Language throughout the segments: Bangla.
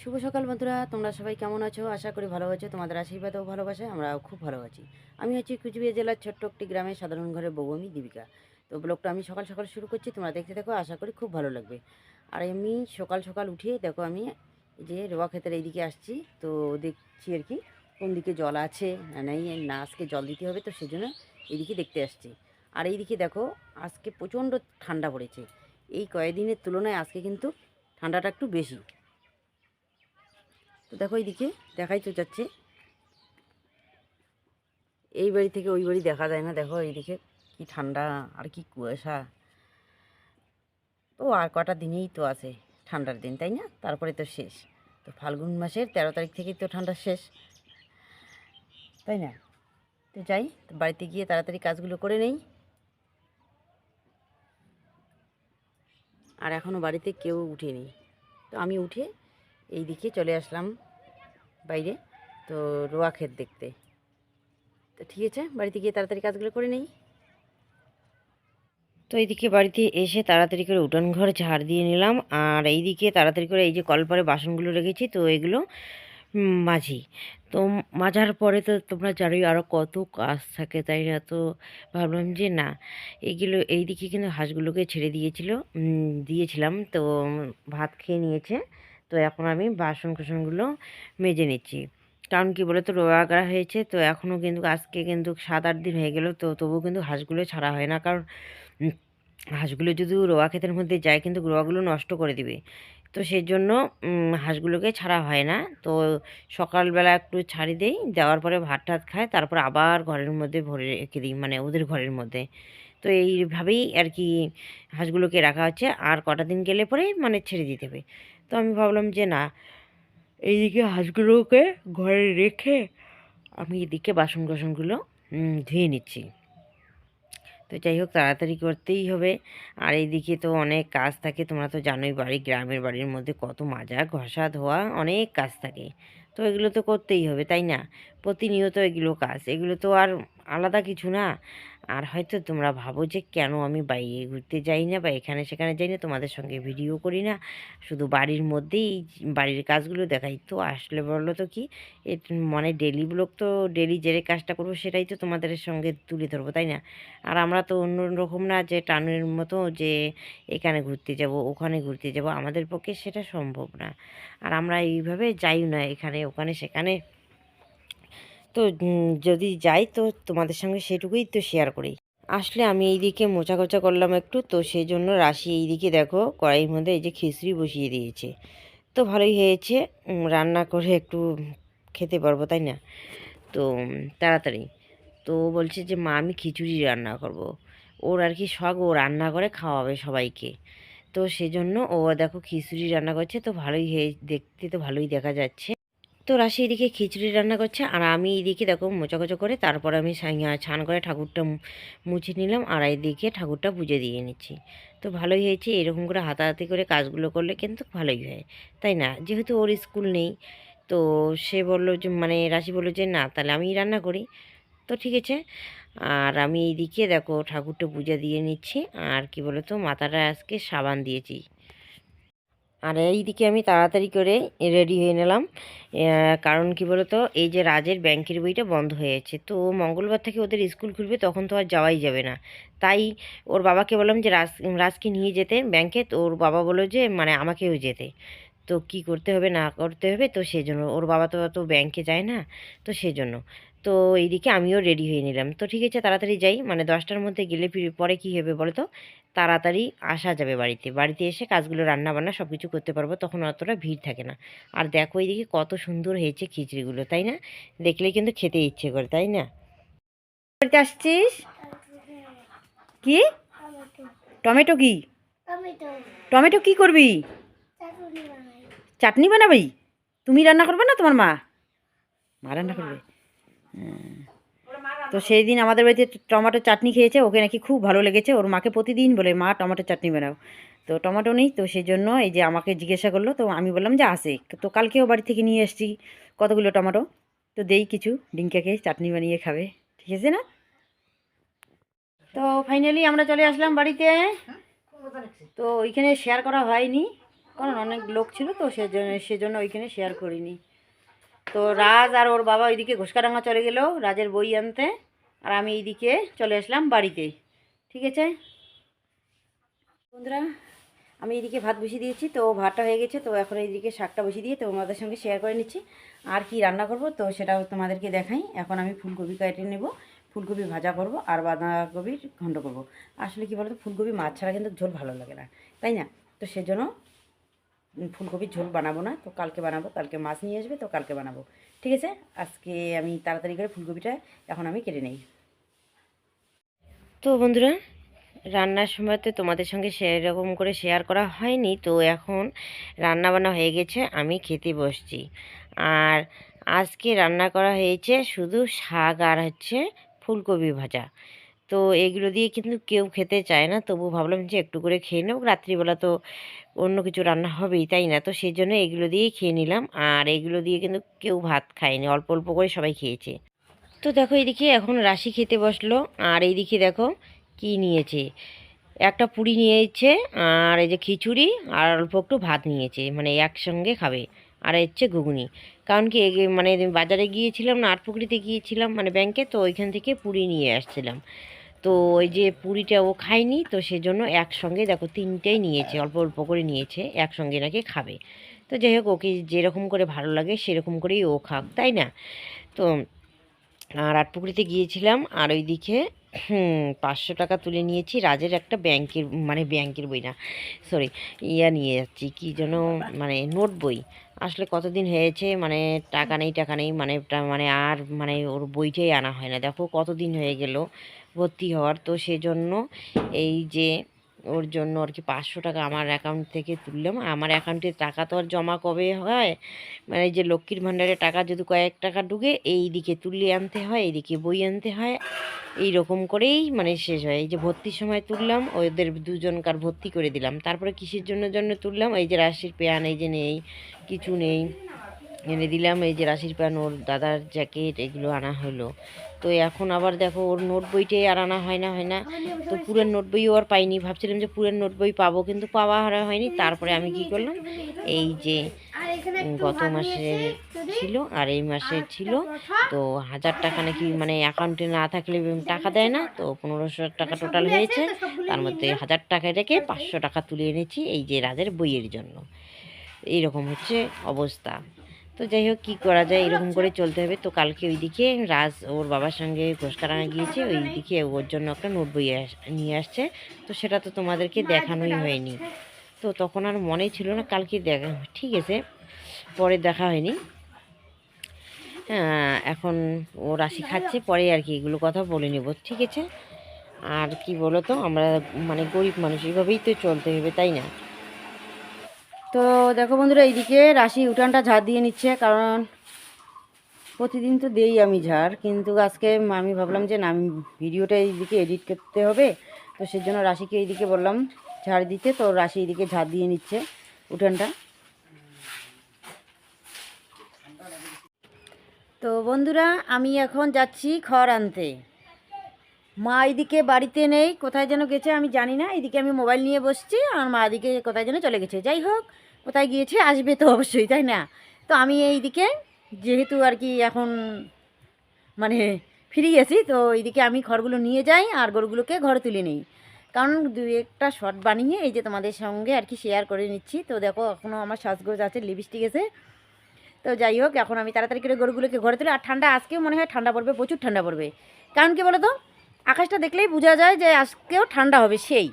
শুভ সকাল বন্ধুরা, তোমরা সবাই কেমন আছো? আশা করি ভালো আছো। তোমাদের আশীর্বাদ ও ভালোবাসায় আমরাও খুব ভালো আছি। আমি হচ্ছি কুচবিহার জেলার ছোট্ট একটি গ্রামের সাধারণ ঘরের বউ, আমি দীপিকা। তো ব্লগটা আমি সকাল সকাল শুরু করছি, তোমরা দেখতে থাকো, আশা করি খুব ভালো লাগবে। আর আমি সকাল সকাল উঠে দেখো আমি এই যে রোয়া ক্ষেতের এইদিকে আসছি। তো দেখছি আর কি কোন দিকে জল আছে না নেই, না আজকে জল দিতে হবে, তো সেই জন্য এইদিকে দেখতে আসছি। আর এইদিকে দেখো আজকে প্রচণ্ড ঠান্ডা পড়েছে। এই কয়েকদিনের তুলনায় আজকে কিন্তু ঠান্ডাটা একটু বেশি। তো দেখো এইদিকে দেখাই তো যাচ্ছে, এই বাড়ি থেকে ওই বাড়ি দেখা যায় না। দেখো এইদিকে কি ঠান্ডা আর কি কুয়াশা। তো আর কটা দিনেই তো আছে ঠান্ডার দিন, তাই না? তারপরে তো শেষ। তো ফাল্গুন মাসের 13 তারিখ থেকেই তো ঠান্ডা শেষ, তাই না? তো যাই, তো বাড়িতে গিয়ে তাড়াতাড়ি কাজগুলো করে নেই। আর এখনও বাড়িতে কেউ উঠেনি। তো আমি উঠে এই দিকে চলে আসলাম বাইরে, তো রোয়া ক্ষেত দেখতে। তো ঠিক আছে, বাড়িতে গিয়ে তাড়াতাড়ি কাজগুলো করে নেই। তো এইদিকে বাড়িতে এসে তাড়াতাড়ি করে উঠান ঘর ঝাড় দিয়ে নিলাম। আর এইদিকে তাড়াতাড়ি করে এই যে কলপারে বাসনগুলো রেখেছি, তো এগুলো মাজি। তো মাজার পরে তো তোমরা জানোই আরও কত কাজ থাকে, তাই না? তো ভাবলাম যে না, এগুলো এইদিকে কিন্তু হাঁসগুলোকে ছেড়ে দিয়েছিলাম। তো ভাত খেয়ে নিয়েছে। তো এখন আমি বাসন কোসনগুলো মেজে নিচ্ছি। কারণ কি বলে তো, রোয়া করা হয়েছে তো এখনও কিন্তু আজকে কিন্তু 7-8 দিন হয়ে গেল, তো তবুও কিন্তু হাঁসগুলো ছাড়া হয় না। কারণ হাঁসগুলো যদি রোয়া ক্ষেতের মধ্যে যায় কিন্তু রোয়াগুলো নষ্ট করে দিবে। তো সেই জন্য হাঁসগুলোকে ছাড়া হয় না। তো সকালবেলা একটু ছাড়ি দেই, দেওয়ার পরে ভাত টাত খায়, তারপর আবার ঘরের মধ্যে ভরে রেখে দিই, মানে ওদের ঘরের মধ্যে। তো এইভাবেই আর কি হাঁসগুলোকে রাখা হচ্ছে। আর কটা দিন গেলে পরে মানে ছেড়ে দিতে হবে। তো আমি ভাবলাম যে না, এইদিকে হাঁসগুলোকে ঘরে রেখে আমি এদিকে বাসন কোসনগুলো ধুয়ে নিচ্ছি। তো যাই হোক, তাড়াতাড়ি করতেই হবে। আর এইদিকে তো অনেক কাজ থাকে, তোমরা তো জানোই গ্রামের বাড়ির মধ্যে কত মাজা ঘষা ধোয়া অনেক কাজ থাকে। তো এগুলো তো করতেই হবে, তাই না? প্রতিনিয়ত এগুলো কাজ, এগুলো তো আর আলাদা কিছু না। আর হয়তো তোমরা ভাবো যে কেন আমি বাইরে ঘুরতে যাই না বা এখানে সেখানে যাই না, তোমাদের সঙ্গে ভিডিও করি না, শুধু বাড়ির মধ্যেই বাড়ির কাজগুলো দেখাই। তো আসলে বললো তো কি, এ মানে ডেলি ব্লগ তো ডেলি যে কাজটা করবো সেটাই তো তোমাদের সঙ্গে তুলে ধরবো, তাই না? আর আমরা তো অন্য রকম না যে টানের মতো যে এখানে ঘুরতে যাব ওখানে ঘুরতে যাব, আমাদের পক্ষে সেটা সম্ভব না। আর আমরা এইভাবে যাইও না এখানে ওখানে সেখানে। তো যদি যাই তো তোমাদের সঙ্গে সেটুকুই তো শেয়ার করি। আসলে আমি এইদিকে মোচা কোচা করলাম একটু, তো সেই জন্য রাশি এইদিকে দেখো কড়াইয়ের মধ্যে এই যে খিচুড়ি বসিয়ে দিয়েছে। তো ভালোই হয়েছে, রান্না করে একটু খেতে পারবো, তাই না? তো তাড়াতাড়ি তো ও বলছে যে মা আমি খিচুড়ি রান্না করব। ওর আর কি শখ, ও রান্না করে খাওয়াবে সবাইকে। তো সেজন্য ও দেখো খিচুড়ি রান্না করছে, তো ভালোই হয়ে দেখতে তো ভালোই দেখা যাচ্ছে। তো রাশি এদিকে খিচুড়ি রান্না করছে, আর আমি এদিকে দেখো মোচাকোচা করে তারপর আমি ছান করে ঠাকুরটা মুছে নিলাম, আর এইদিকে ঠাকুরটা পুজো দিয়ে নিচ্ছি। তো ভালোই হয়েছে, এরকম করে হাতাহাতি করে কাজগুলো করলে কিন্তু ভালোই হয়, তাই না? যেহেতু ওর স্কুল নেই, তো সে বললো যে মানে রাশি বললো যে না তাহলে আমিই রান্না করি। তো ঠিক আছে। আর আমি এইদিকে দেখো ঠাকুরটা পূজা দিয়ে নিচ্ছি। আর কি বলো তো, মাথাটা আজকে সাবান দিয়েছি। আর এইদিকে আমি তাড়াতাড়ি করে রেডি হয়ে নিলাম। কারণ কি বলো তো, এই যে রাজের ব্যাংকের বইটা বন্ধ হয়েছে, তো মঙ্গলবার থেকে ওদের স্কুল খুলবে, তখন তো আর যাওয়াই যাবে না। তাই ওর বাবাকে বললাম যে রাজকে নিয়ে যেতে ব্যাংকে, তো ওর বাবা বললো যে মানে আমাকেও যেতে। তো কি করতে হবে না করতে হবে, তো সেজন্য ওর বাবা তো ব্যাংকে যায় না, তো সেজন্য। তো এইদিকে আমিও রেডি হয়ে নিলাম। তো ঠিক আছে, তাড়াতাড়ি যাই, মানে 10টার মধ্যে গেলে পরে কি হবে বলো তো, তাড়াতাড়ি আসা যাবে বাড়িতে, বাড়িতে এসে কাজগুলো রান্না বান্না সব কিছু করতে পারবো, তখন অতটা ভিড় থাকে না। আর দেখো এইদিকে কত সুন্দর হয়েছে খিচড়িগুলো, তাই না? দেখলে কিন্তু খেতে ইচ্ছে করে, তাই না? বাড়িতে আসছিস কি? টমেটো কি? টমেটো কি করবি? চাটনি বানাবি? তুমি রান্না করবে না তোমার মা? মা রান্না করবে। তো সেই দিন আমাদের বাড়িতে টমেটো চাটনি খেয়েছে, ওকে নাকি খুব ভালো লেগেছে। ওর মাকে প্রতিদিন বলে মা টমেটো চাটনি বানাও। তো টমেটো নেই, তো সেই জন্য এই যে আমাকে জিজ্ঞাসা করলো, তো আমি বললাম যে আসে। তো কালকেও বাড়ি থেকে নিয়ে এসেছি কতগুলো টমেটো। তো দেই কিছু ডিঙ্কাকে চাটনি বানিয়ে খাবে, ঠিক আছে না? তো ফাইনালি আমরা চলে আসলাম বাড়িতে। তো ওইখানে শেয়ার করা হয়নি, কারণ অনেক লোক ছিল তো সেজন্য ওইখানে শেয়ার করিনি। তো রাজ আর ওর বাবা ওইদিকে ঘোষকাডাঙ্গা চলে গেল রাজের বই আনতে, আর আমি এইদিকে চলে আসলাম বাড়িতে। ঠিক আছে বন্ধুরা, আমি এইদিকে ভাত বসিয়ে দিয়েছি, তো ভাতটা হয়ে গেছে, তো এখন এইদিকে শাকটা বসিয়ে দিয়ে তোমাদের সঙ্গে শেয়ার করে নিচ্ছি। আর কি রান্না করব তো সেটাও তোমাদেরকে দেখাই। এখন আমি ফুলকপি কেটে নেব, ফুলকপি ভাজা করব আর বাঁধাকপির ঘন্ট করব। আসলে কি বলতো, ফুলকপি মাছ ছাড়া কিন্তু ঝোল ভালো লাগে না, তাই না? তো সেজন্য ফুলকপির ঝোল বানাবো না, তো কালকে বানাবো। কালকে মাছ নিয়ে আসবে, তো কালকে বানাবো। ঠিক আছে, আজকে আমি তাড়াতাড়ি করে ফুলকপিটা এখন আমি কেটে নেই। তো বন্ধুরা, রান্নার সময় তো তোমাদের সঙ্গে সেরকম করে শেয়ার করা হয়নি, তো এখন রান্না বান্না হয়ে গেছে, আমি খেতে বসছি। আর আজকে রান্না করা হয়েছে শুধু শাক আর হচ্ছে ফুলকপি ভাজা। তো এগুলো দিয়ে কিন্তু কেউ খেতে চায় না, তবু ভাবলাম যে একটু করে খেয়ে নেব, রাত্রিবেলা তো অন্য কিছু রান্না হবেই, তাই না? তো সেই জন্য এগুলো দিয়েই খেয়ে নিলাম। আর এগুলো দিয়ে কিন্তু কেউ ভাত খায়নি, অল্প অল্প করে সবাই খেয়েছে। তো দেখো এইদিকে এখন রাশি খেতে বসলো, আর এইদিকে দেখো কি নিয়েছে, একটা পুরি নিয়েছে, আর এই যে খিচুড়ি, আর অল্প একটু ভাত নিয়েছে, মানে একসঙ্গে খাবে। আর হচ্ছে ঘুগনি। কারণ কি মানে বাজারে গিয়েছিলাম না, আটপুকুরিতে গিয়েছিলাম মানে ব্যাংকে, তো ওইখান থেকে পুরি নিয়ে আসছিলাম। তো ওই যে পুরিটা ও খায়নি, তো সেজন্য একসঙ্গে দেখো তিনটেই নিয়েছে, অল্প অল্প করে নিয়েছে, একসঙ্গে নাকি খাবে। তো যাই হোক, ওকে যেরকম করে ভালো লাগে সেরকম করেই ও খাক, তাই না? তো আর আটপুকুরিতে গিয়েছিলাম, আর ওইদিকে 500 টাকা তুলে নিয়েছি রাজের একটা ব্যাংকের, মানে ব্যাংকের বই না, সরি, নিয়ে যাচ্ছি কি যেন, মানে নোট বই। আসলে কতদিন হয়েছে, মানে টাকা নেই টাকা নেই, মানে মানে আর মানে ওর বইটাই আনা হয় না। দেখো কতদিন হয়ে গেল ভর্তি হওয়ার, তো সেজন্য এই যে ওর জন্য আর কি 500 টাকা আমার অ্যাকাউন্ট থেকে তুললাম। আমার অ্যাকাউন্টে টাকা তো আর জমা কবে হয়, মানে এই যে লক্ষ্মীর ভাণ্ডারে টাকা যদি কয়েক টাকা ঢুকে, এই দিকে তুলে আনতে হয়, এইদিকে বই আনতে হয়, এই রকম করেই মানে শেষ হয়। এই যে ভর্তির সময় তুললাম, ওদের দুজনকার ভর্তি করে দিলাম, তারপরে কিসের জন্য তুললাম, এই যে রাশির পেয়ান এই যে নেই, কিছু নেই, এনে দিলাম। এই যে রাশির প্যান, ওর দাদার জ্যাকেট, এগুলো আনা হলো। তো এখন আবার দেখো ওর নোট বইটাই আর আনা হয় না। তো পুরের নোট বইও আর পাইনি, ভাবছিলাম যে পুরের নোট বই পাবো, কিন্তু পাওয়া হয়নি। তারপরে আমি কি করলাম, এই যে গত মাসের ছিল আর এই মাসের ছিল, তো 1000 টাকা নাকি মানে অ্যাকাউন্টে না থাকলে টাকা দেয় না, তো 1500 টাকা টোটাল হয়েছে। তার মধ্যে 1000 টাকা রেখে 500 টাকা তুলে এনেছি এই যে রাজের বইয়ের জন্য। এইরকম হচ্ছে অবস্থা। তো যাই হোক, কী করা যায়, এরকম করে চলতে হবে। তো কালকে ওইদিকে রাজ ওর বাবার সঙ্গে ঘোষকাডাঙ্গা গিয়েছে, ওইদিকে ওর জন্য একটা নোট বই নিয়ে আসছে। তো সেটা তো তোমাদেরকে দেখানোই হয়নি, তো তখন আর মনে ছিল না কালকে দেখা, ঠিক আছে, পরে দেখা হয়নি। এখন ও রাশি খাচ্ছে, পরে আর কি এগুলো কথা বলে নেব, ঠিক আছে? আর কি বলো তো, আমরা মানে গরিব মানুষ, এইভাবেই তো চলতে হবে, তাই না? তো দেখো বন্ধুরা, এইদিকে রাশি উঠানটা ঝাড় দিয়ে নিচ্ছে, কারণ প্রতিদিন তো দেই আমি ঝাড়, কিন্তু আজকে আমি ভাবলাম যে না, আমি ভিডিওটা এইদিকে এডিট করতে হবে, তো সেজন্য রাশিকে এইদিকে বললাম ঝাড় দিতে। তো রাশি এইদিকে ঝাড় দিয়ে নিচ্ছে উঠানটা। তো বন্ধুরা, আমি এখন যাচ্ছি খড় আনতে। মা এদিকে বাড়িতে নেই, কোথায় যেন গেছে আমি জানি না। এদিকে আমি মোবাইল নিয়ে বসছি, আর মা এদিকে কোথায় যেন চলে গেছে। যাই হোক, কোথায় গিয়েছে, আসবে তো অবশ্যই, তাই না? তো আমি এইদিকে যেহেতু আর কি এখন মানে ফিরে গেছি, তো এইদিকে আমি খড়গুলো নিয়ে যাই আর গরুগুলোকে ঘরে তুলে নিই। কারণ দু একটা শর্ট বানিয়ে এই যে তোমাদের সঙ্গে আর কি শেয়ার করে নিচ্ছি। তো দেখো, এখনও আমার সাজগোজ আছে, লিপস্টিক আছে। তো যাই হোক, এখন আমি তাড়াতাড়ি করে গরুগুলোকে ঘরে তুলি। আর ঠান্ডা আজকেও মনে হয় ঠান্ডা পড়বে, প্রচুর ঠান্ডা পড়বে। কারণ কি বলো তো, আকাশটা দেখলেই বোঝা যায় যে আজকেও ঠান্ডা হবে সেই।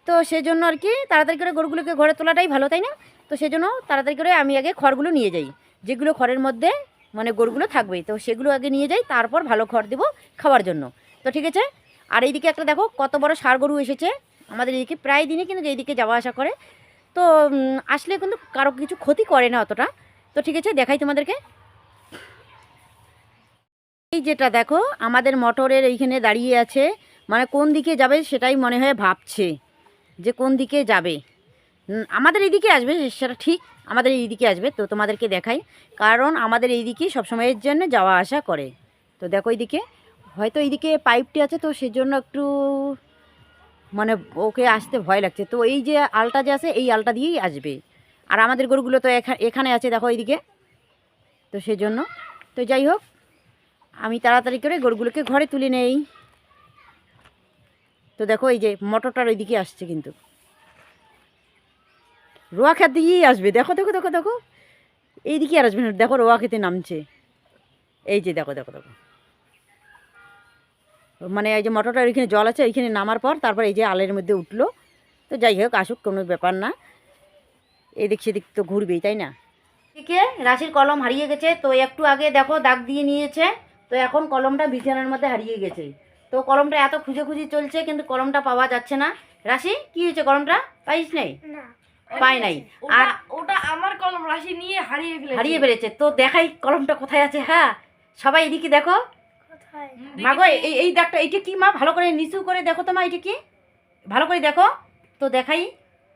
তো সেজন্য আর কি তাড়াতাড়ি করে গরুগুলোকে ঘরে তোলাটাই ভালো, তাই না? তো সেজন্য তাড়াতাড়ি করে আমি আগে খড়গুলো নিয়ে যাই, যেগুলো খড়ের মধ্যে মানে গরুগুলো থাকবে, তো সেগুলো আগে নিয়ে যাই, তারপর ভালো খড় দেবো খাওয়ার জন্য। তো ঠিক আছে। আর এইদিকে একটা দেখো কত বড় ষাঁড় গরু এসেছে আমাদের এইদিকে, প্রায় দিনই কিন্তু এইদিকে যাওয়া আসা করে। তো আসলে কিন্তু কারো কিছু ক্ষতি করে না অতটা। তো ঠিক আছে, দেখাই তোমাদেরকে। এই যেটা দেখো, আমাদের মোটরের এইখানে দাঁড়িয়ে আছে, মানে কোন দিকে যাবে সেটাই মনে হয় ভাবছে যে কোন দিকে যাবে। আমাদের এইদিকে আসবে, সেটা ঠিক, আমাদের এইদিকে আসবে। তো তোমাদেরকে দেখাই, কারণ আমাদের এইদিকেই সবসময়ের জন্য যাওয়া আসা করে। তো দেখো এইদিকে হয়তো এইদিকে পাইপটি আছে, তো সেজন্য একটু মানে ওকে আসতে ভয় লাগছে। তো এই যে আলটা যে আছে এই আলটা দিয়েই আসবে। আর আমাদের গরুগুলো তো এখানে আছে দেখো এইদিকে, তো সেজন্য তো যাই হোক আমি তাড়াতাড়ি করে গরুগুলোকে ঘরে তুলে নেই। তো দেখো এই যে মোটরটার ওইদিকে আসছে, কিন্তু রোয়া খেত দিয়েই আসবে। দেখো দেখো দেখো দেখো এইদিকে আর আসবে না, দেখো রোয়া খেতে নামছে। এই যে দেখো দেখো দেখো, মানে এই যে মোটরটার ওইখানে জল আছে, ওইখানে নামার পর তারপর এই যে আলের মধ্যে উঠলো। তো যাই হোক আসুক, কোনো ব্যাপার না, এদিক সেদিক তো ঘুরবেই, তাই না। এদিকে রাশির কলম হারিয়ে গেছে, তো একটু আগে দেখো দাগ দিয়ে নিয়েছে, তো এখন কলমটা বিছানার মধ্যে হারিয়ে গেছে। তো কলমটা এত খুঁজে চলছে কিন্তু কলমটা পাওয়া যাচ্ছে না। রাশি কি হয়েছে, কলমটা পাইস নাই? পাই নাই। আর ওটা আমার কলম, রাশি নিয়ে হারিয়ে ফেলেছে। তো দেখাই কলমটা কোথায় আছে। হ্যাঁ সবাই এদিকে দেখো। মা গো এই এই দাগটা এইটা কি মা, ভালো করে নিচু করে দেখো তো মা, এটা কি ভালো করে দেখো। তো দেখাই,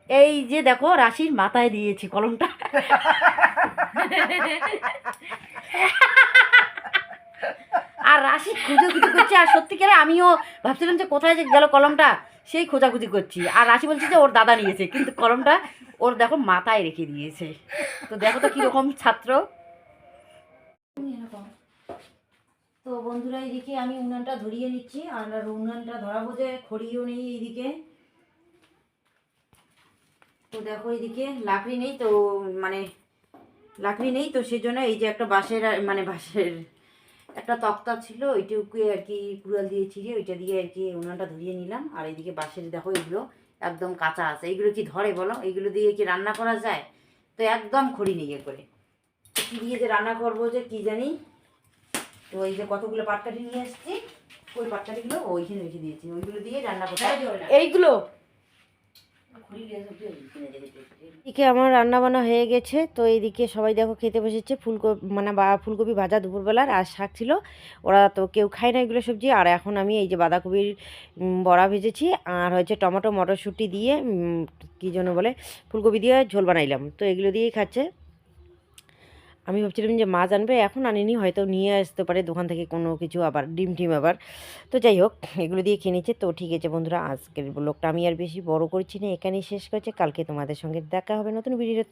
এই যে দেখো রাশির মাথায় দিয়েছি কলমটা। আর রাশি খুঁজে করছে, আর সত্যিকার আমিও ভাবছিলাম যে কোথায় যে গেল কলমটা, সেই খোঁজাখুঁজি করছি। আর রাশি বলছে যে ওর দাদা নিয়েছে, কিন্তু কলমটা ওর দেখো মাথায় রেখে দিয়েছে। তো দেখো তো কীরকম ছাত্র। তো বন্ধুরা এইদিকে আমি উনানটা ধরিয়ে নিচ্ছি, আর উনানটা ধরাবো যে খড়িও নেই এইদিকে। তো দেখো এইদিকে লাকড়ি নেই, তো মানে লাকড়ি নেই, তো সেজন্য এই যে একটা বাঁশের মানে বাঁশের একটা তক্তা ছিল, ওইটুকু আর কি কুড়াল দিয়ে ছিঁড়ে ওইটা দিয়ে আর কি উনানটা ধরিয়ে নিলাম। আর এইদিকে বাঁশের দেখো এগুলো একদম কাঁচা আছে, এইগুলো কি ধরে বলো, এইগুলো দিয়ে কি রান্না করা যায়? তো একদম খড়ি নিয়ে করে কী দিয়ে যে রান্না করবো যে কি জানি। তো এই যে কতগুলো পাটকাঠি নিয়ে এসেছি, ওই পাটকাঠিগুলো ওইখানে রেখে দিয়েছি, ওইগুলো দিয়ে রান্না করতে এইগুলো। এদিকে আমার রান্না বান্না হয়ে গেছে, তো এইদিকে সবাই দেখো খেতে বসেছে। মানে ফুলকপি ভাজা দুপুরবেলার, আর শাক ছিল, ওরা তো কেউ খায় না এগুলো সবজি। আর এখন আমি এই যে বাঁধাকপির বড়া ভেজেছি, আর হচ্ছে টমেটো মটরশুঁটি দিয়ে কী যেন বলে ফুলকপি দিয়ে ঝোল বানাইলাম, তো এগুলো দিয়েই খাচ্ছে। আমি ভাবছিলাম যে মাছ আনবে, এখন আনিনি, হয়তো নিয়ে আসতে পারে দোকান থেকে কোনো কিছু, আবার ডিম টিম আবার। তো যাই হোক এগুলো দিয়ে খেয়ে নিচ্ছে। তো ঠিক আছে বন্ধুরা, আজকের ব্লগটা আমি আর বেশি বড় করছি না, এখানেই শেষ করছি। কালকে তোমাদের সঙ্গে দেখা হবে নতুন ভিডিওতে।